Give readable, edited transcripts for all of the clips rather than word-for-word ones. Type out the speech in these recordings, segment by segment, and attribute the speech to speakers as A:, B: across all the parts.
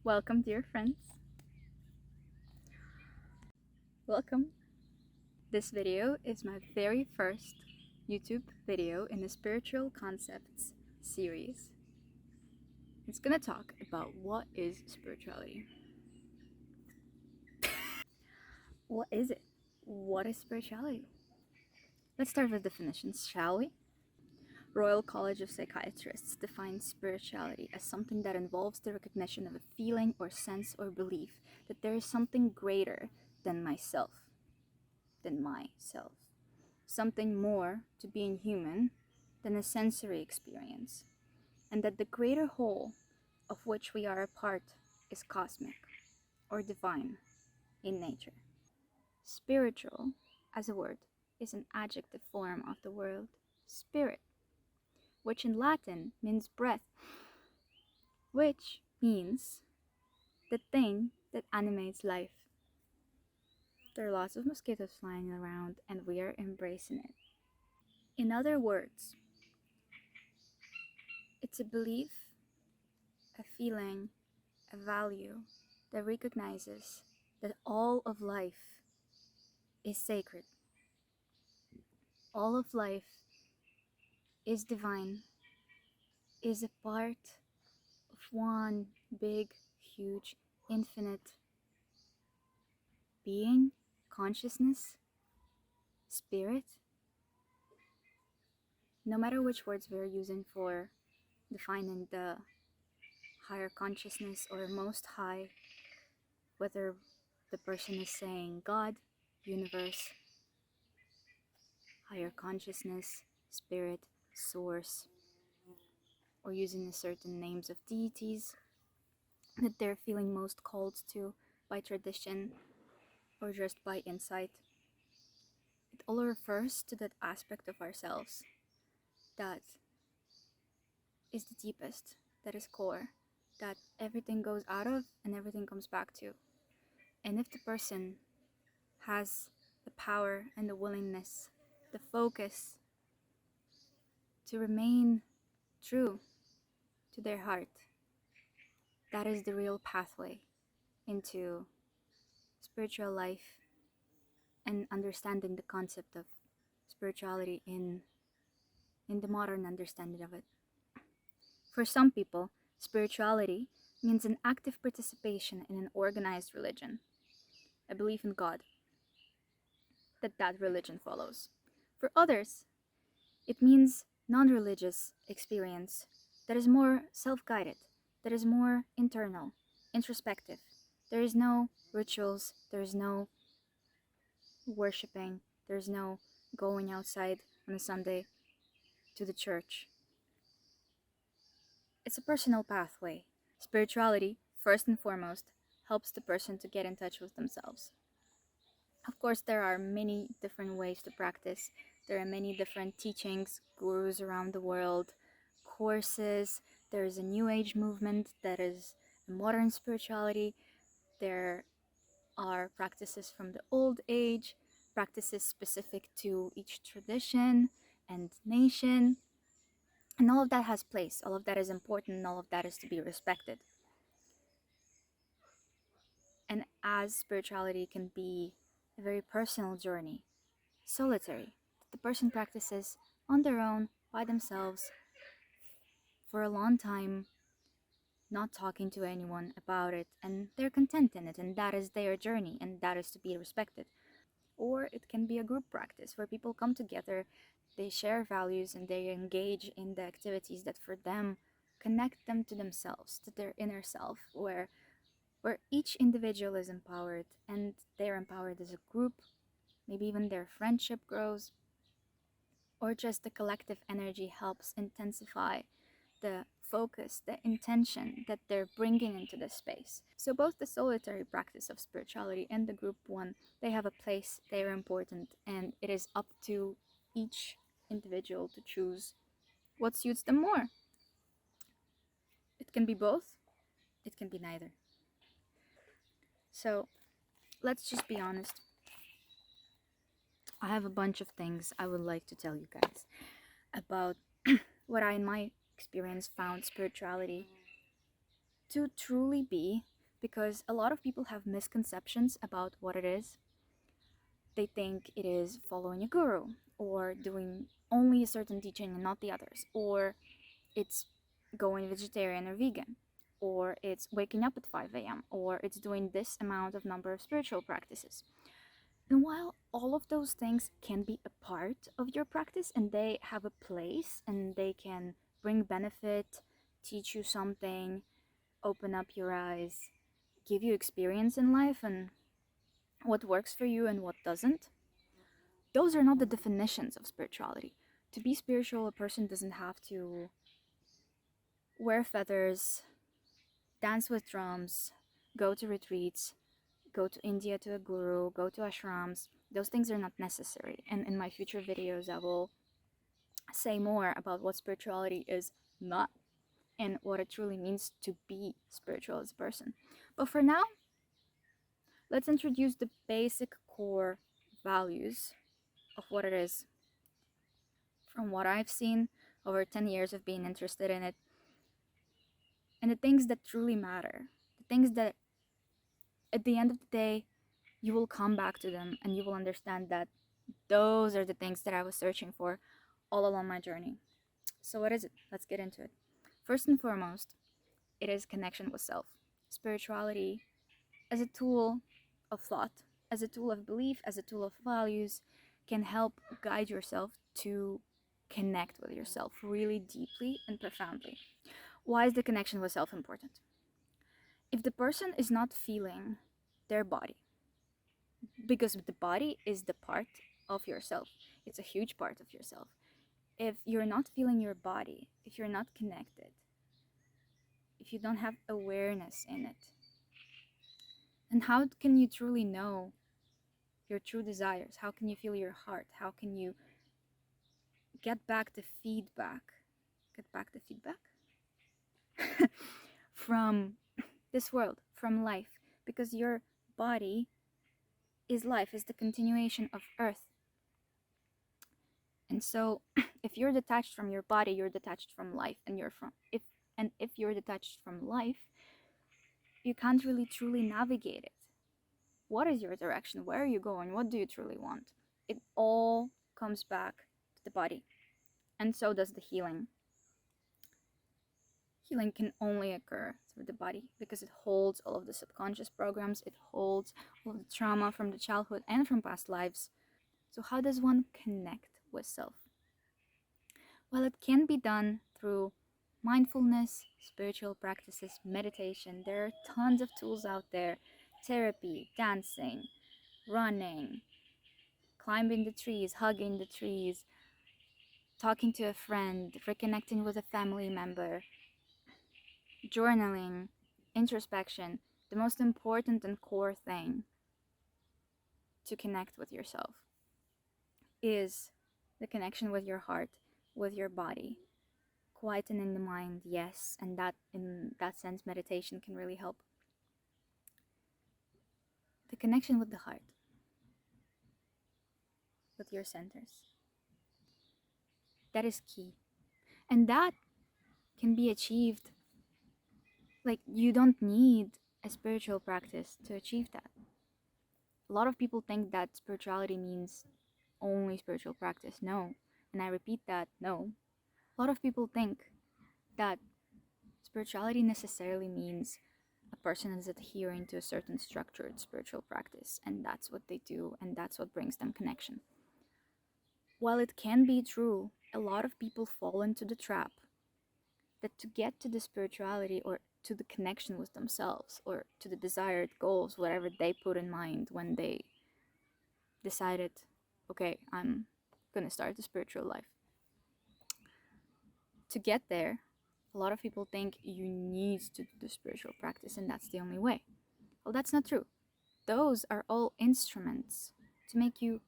A: Welcome, dear friends. Welcome. This video is my very first YouTube video in the Spiritual Concepts series. It's gonna talk about what is spirituality. What is it? What is spirituality? Let's start with definitions, shall we? Royal College of Psychiatrists defines spirituality as something that involves the recognition of a feeling or sense or belief that there is something greater than myself. Something more to being human than a sensory experience, and that the greater whole of which we are a part is cosmic or divine in nature. Spiritual, as a word, is an adjective form of the word spirit, which in Latin means breath, which means the thing that animates life. There are lots of mosquitoes flying around, and we are embracing it. In other words, it's a belief, a feeling, a value that recognizes that all of life is sacred. All of life is divine, is a part of one big, huge, infinite being, consciousness, spirit. No matter which words we're using for defining the higher consciousness or most high, whether the person is saying God, universe, higher consciousness, spirit, source, or using certain names of deities that they're feeling most called to by tradition or just by insight. It all refers to that aspect of ourselves that is the deepest, that is core, that everything goes out of and everything comes back to. And if the person has the power and the willingness, the focus to remain true to their heart, that is the real pathway into spiritual life and understanding the concept of spirituality in the modern understanding of it. For some people, spirituality means an active participation in an organized religion, a belief in God that religion follows. For others, it means non-religious experience that is more self-guided, that is more internal, introspective. There is no rituals, there is no worshipping, there is no going outside on a Sunday to the church. It's a personal pathway. Spirituality, first and foremost, helps the person to get in touch with themselves. Of course, there are many different ways to practice. There are many different teachings, gurus around the world, courses. There is a new age movement that is modern spirituality. There are practices from the old age, practices specific to each tradition and nation. And all of that has place, all of that is important, and all of that is to be respected. And as spirituality can be a very personal journey, solitary, that the person practices on their own, by themselves, for a long time, not talking to anyone about it, and they're content in it, and that is their journey, and that is to be respected. Or it can be a group practice where people come together, they share values, and they engage in the activities that for them connect them to themselves, to their inner self, where each individual is empowered and they're empowered as a group. Maybe even their friendship grows, or just the collective energy helps intensify the focus, the intention that they're bringing into the space. So both the solitary practice of spirituality and the group one, they have a place, they are important, and it is up to each individual to choose what suits them more. It can be both, it can be neither. So let's just be honest. I have a bunch of things I would like to tell you guys about what I, in my experience, found spirituality to truly be, because a lot of people have misconceptions about what it is. They think it is following a guru or doing only a certain teaching and not the others, or it's going vegetarian or vegan, or it's waking up at 5 a.m., or it's doing this amount of number of spiritual practices. And while all of those things can be a part of your practice and they have a place and they can bring benefit, teach you something, open up your eyes, give you experience in life and what works for you and what doesn't, those are not the definitions of spirituality. To be spiritual, a person doesn't have to wear feathers, dance with drums, go to retreats, go to India to a guru, go to ashrams. Those things are not necessary. And in my future videos, I will say more about what spirituality is not and what it truly means to be spiritual as a person. But for now, let's introduce the basic core values of what it is. From what I've seen over 10 years of being interested in it, and the things that truly matter, the things that at the end of the day, you will come back to them and you will understand that those are the things that I was searching for all along my journey. So, what is it? Let's get into it. First and foremost, it is connection with self. Spirituality as a tool of thought, as a tool of belief, as a tool of values, can help guide yourself to connect with yourself really deeply and profoundly. Why is the connection with self important? If the person is not feeling their body, because the body is the part of yourself, it's a huge part of yourself. If you're not feeling your body, if you're not connected, if you don't have awareness in it, then how can you truly know your true desires? How can you feel your heart? How can you get back the feedback? Get back the feedback? From this world, from life. Because your body is life, is the continuation of earth. And so if you're detached from your body, you're detached from life. And if you're detached from life, you can't really truly navigate it. What is your direction? Where are you going? What do you truly want? It all comes back to the body. And so does the healing. Healing can only occur through the body because it holds all of the subconscious programs, it holds all of the trauma from the childhood and from past lives. So, how does one connect with self? Well, it can be done through mindfulness, spiritual practices, meditation. There are tons of tools out there: therapy, dancing, running, climbing the trees, hugging the trees, talking to a friend, reconnecting with a family member, journaling, introspection. The most important and core thing to connect with yourself is the connection with your heart, with your body. Quietening the mind, yes, and that in that sense meditation can really help. The connection with the heart, with your centers. That is key. And that can be achieved. Like, you don't need a spiritual practice to achieve that. A lot of people think that spirituality means only spiritual practice. No. And I repeat that, no. A lot of people think that spirituality necessarily means a person is adhering to a certain structured spiritual practice, and that's what they do, and that's what brings them connection. While it can be true, a lot of people fall into the trap that to get to the spirituality or to the connection with themselves or to the desired goals, whatever they put in mind when they decided, okay, I'm gonna start the spiritual life. To get there, a lot of people think you need to do the spiritual practice and that's the only way. Well, that's not true. Those are all instruments to make you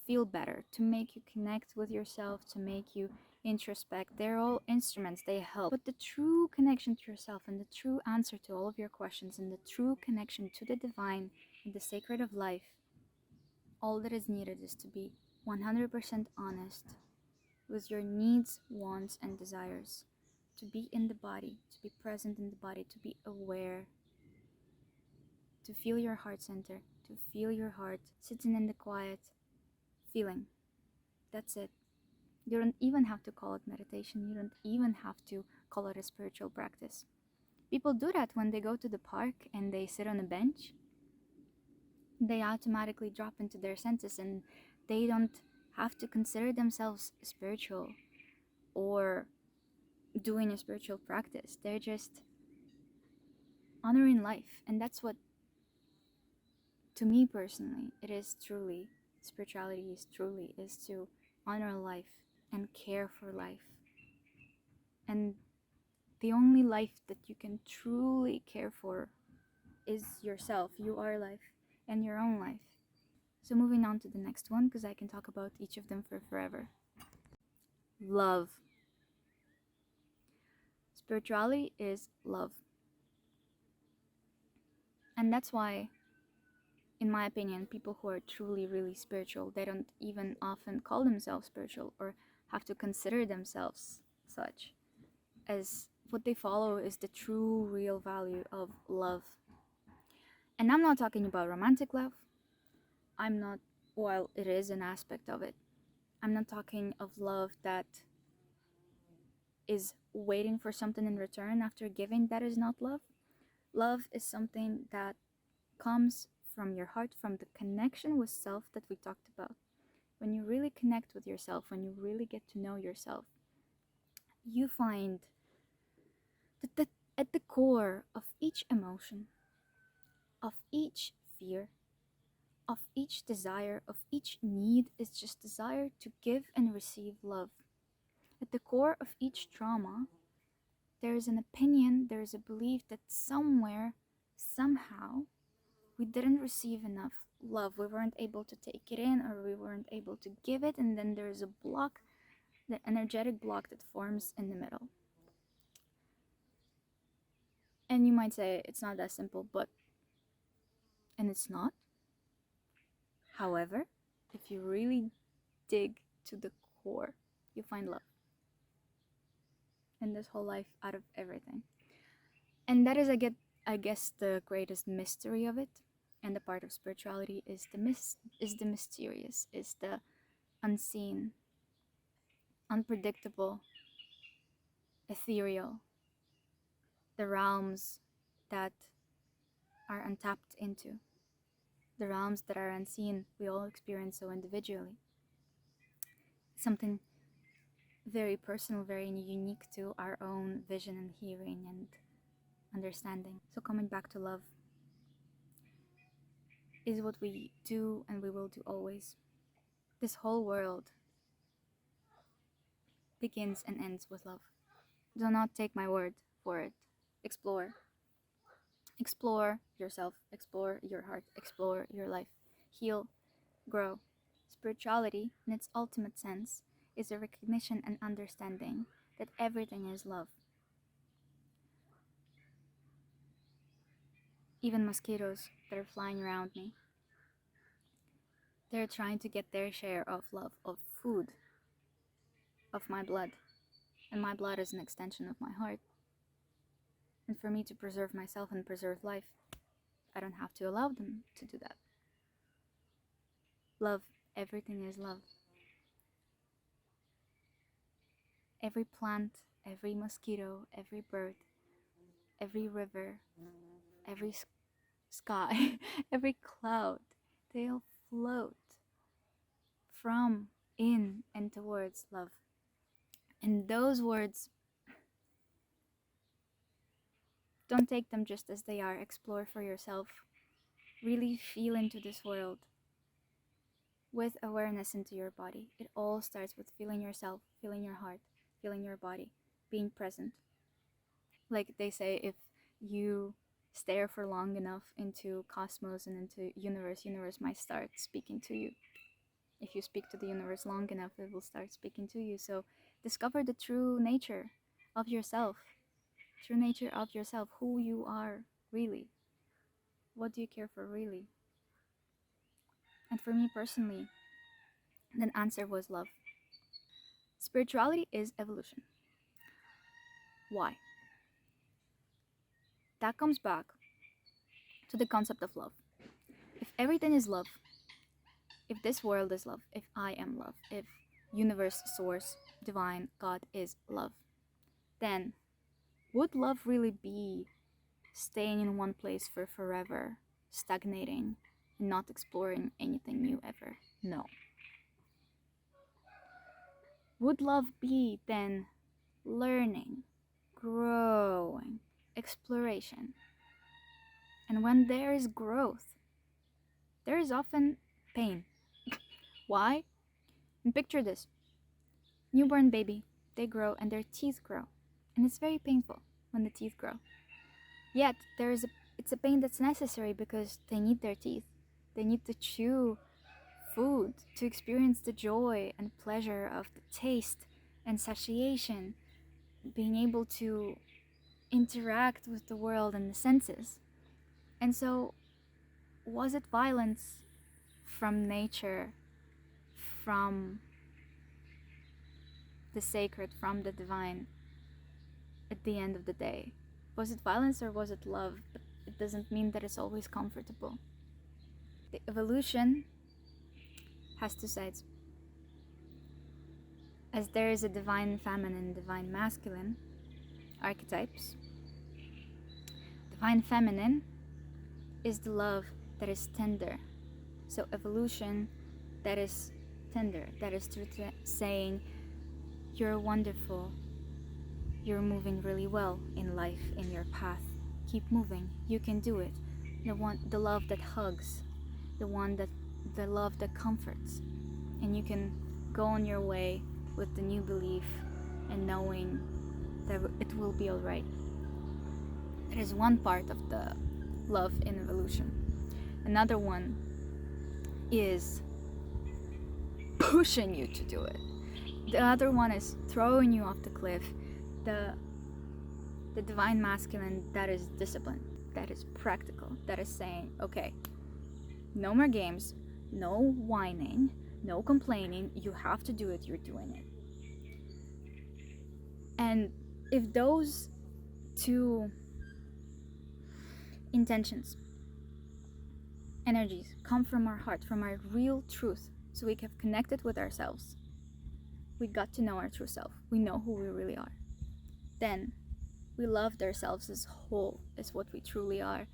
A: feel better, to make you connect with yourself, to make you introspect. They're all instruments, they help. But the true connection to yourself and the true answer to all of your questions and the true connection to the divine and the sacred of life, all that is needed is to be 100% honest with your needs, wants, and desires. To be in the body, to be present in the body, to be aware to feel your heart center, to feel your heart sitting in the quiet, feeling. That's it. You don't even have to call it meditation. You don't even have to call it a spiritual practice. People do that when they go to the park and they sit on a bench. They automatically drop into their senses and they don't have to consider themselves spiritual or doing a spiritual practice. They're just honoring life. And that's what, to me personally, it is truly, spirituality is to honor life and care for life. And the only life that you can truly care for is yourself. You are life and your own life. So moving on to the next one, because I can talk about each of them for forever. Love. Spirituality is love. And that's why, in my opinion, people who are truly, really spiritual, they don't even often call themselves spiritual or have to consider themselves such, as what they follow is the true, real value of love. And I'm not talking about romantic love. I'm not, while it is an aspect of it, I'm not talking of love that is waiting for something in return after giving. That is not love. Love is something that comes from your heart, from the connection with self that we talked about. When you really connect with yourself, when you really get to know yourself, you find that at the core of each emotion, of each fear, of each desire, of each need is just desire to give and receive love. At the core of each trauma, there is an opinion, there is a belief that somewhere, somehow, we didn't receive enough love. We weren't able to take it in, or we weren't able to give it, and then there is a block, the energetic block that forms in the middle. And you might say it's not that simple, and it's not. However, if you really dig to the core, you find love in this whole life out of everything. And that is, I guess, the greatest mystery of it. And the part of spirituality is the mysterious, is the unseen, unpredictable, ethereal, the realms that are untapped into, the realms that are unseen, we all experience so individually. Something very personal, very unique to our own vision and hearing and understanding. So coming back to love is what we do and we will do always. This whole world begins and ends with love. Do not take my word for it. Explore. Explore yourself, explore your heart, explore your life. Heal, grow. Spirituality, in its ultimate sense, is a recognition and understanding that everything is love. Even mosquitoes that are flying around me, they're trying to get their share of love, of food, of my blood. And my blood is an extension of my heart. And for me to preserve myself and preserve life, I don't have to allow them to do that. Love, everything is love. Every plant, every mosquito, every bird, every river, every sky, every cloud, they all float from, in, and towards love. And those words, don't take them just as they are. Explore for yourself. Really feel into this world with awareness into your body. It all starts with feeling yourself, feeling your heart, feeling your body, being present. Like they say, if you stare for long enough into cosmos and into universe might start speaking to you. If you speak to the universe long enough, it will start speaking to you. So discover the true nature of yourself. True nature of yourself, who you are really. What do you care for really? And for me personally, the answer was love. Spirituality is evolution. Why? That comes back to the concept of love. If everything is love, if this world is love, if I am love, if universe, source, divine, God is love, then would love really be staying in one place for forever, stagnating, and not exploring anything new ever? No. Would love be then learning, growing, exploration? And when there is growth, there is often pain. Why? And picture this: newborn baby, they grow and their teeth grow. And it's very painful when the teeth grow. Yet it's a pain that's necessary because they need their teeth. They need to chew food to experience the joy and pleasure of the taste and satiation, being able to interact with the world and the senses. And so, was it violence from nature, from the sacred, from the divine at the end of the day? Was it violence or was it love? But it doesn't mean that it's always comfortable. The evolution has two sides. As there is a divine feminine, divine masculine archetypes, divine feminine is the love that is tender. So evolution that is tender, that is saying, you're wonderful, you're moving really well in life, in your path, keep moving, you can do it. The love that hugs, the love that comforts, and you can go on your way with the new belief and knowing that it will be all right. That is one part of the love in evolution. Another one is pushing you to do it. The other one is throwing you off the cliff. The divine masculine, that is discipline, that is practical, that is saying, okay, no more games, no whining, no complaining, you have to do it, you're doing it. And if those two intentions, energies, come from our heart, from our real truth, so we have connected with ourselves, we got to know our true self, we know who we really are, then we loved ourselves as whole, as what we truly are,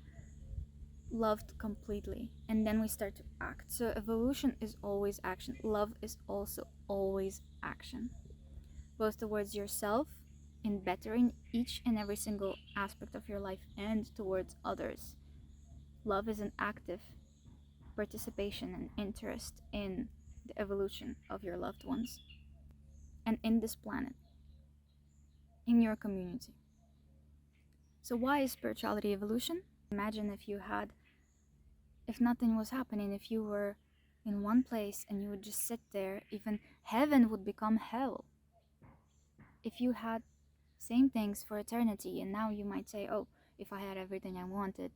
A: loved completely, and then we start to act. So evolution is always action. Love is also always action, both towards yourself in bettering each and every single aspect of your life and towards others. Love is an active participation and interest in the evolution of your loved ones and in this planet, in your community. So why is spirituality evolution? Imagine if nothing was happening, if you were in one place and you would just sit there, even heaven would become hell. If you had same things for eternity, and now you might say, oh, if I had everything I wanted,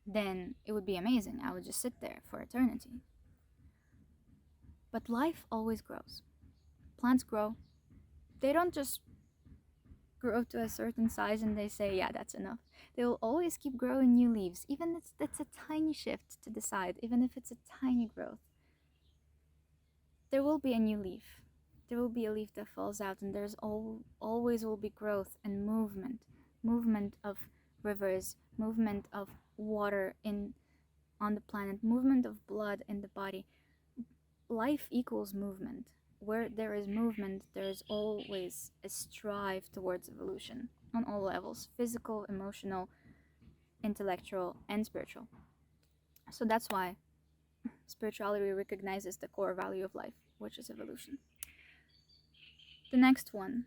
A: then it would be amazing. I would just sit there for eternity. But life always grows. Plants grow. They don't just grow to a certain size and they say, yeah, that's enough. They will always keep growing new leaves, even if that's a tiny shift to the side, even if it's a tiny growth. There will be a new leaf. There will be a leaf that falls out, and there's always will be growth and movement of rivers, movement of water on the planet, movement of blood in the body. Life equals movement. Where there is movement, there is always a strive towards evolution on all levels: physical, emotional, intellectual, and spiritual. So that's why spirituality recognizes the core value of life, which is evolution. The next one